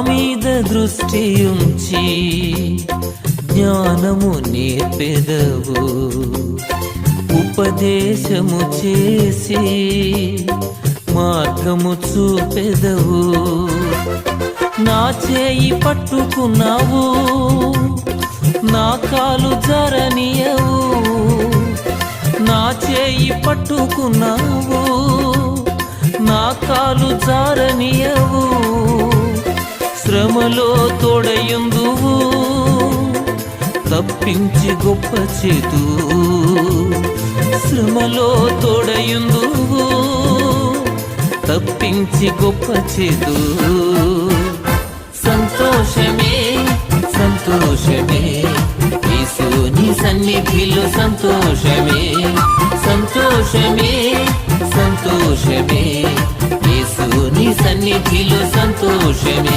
మీద దృష్టి ఉంచి జ్ఞానము నేర్పెదవు, ఉపదేశము చేసి మార్గము చూపెదవు. నా చేయి పట్టుకున్నావు, నా కాలు జరనియవు. నా చేయి పట్టుకున్నావు, నా కాలు జారనియవు. శ్రమలో తోడయుందువు, తప్పించి గొప్ప చేతు. శ్రమలో తోడయుందువు, తప్పించి గొప్ప చేతు. సంతోషమే సంతోషమే యేసుని సన్నిధిలో సంతోషమే. సంతోషమే సంతోషమే యేసుని సన్నిధిలో సంతోషమే.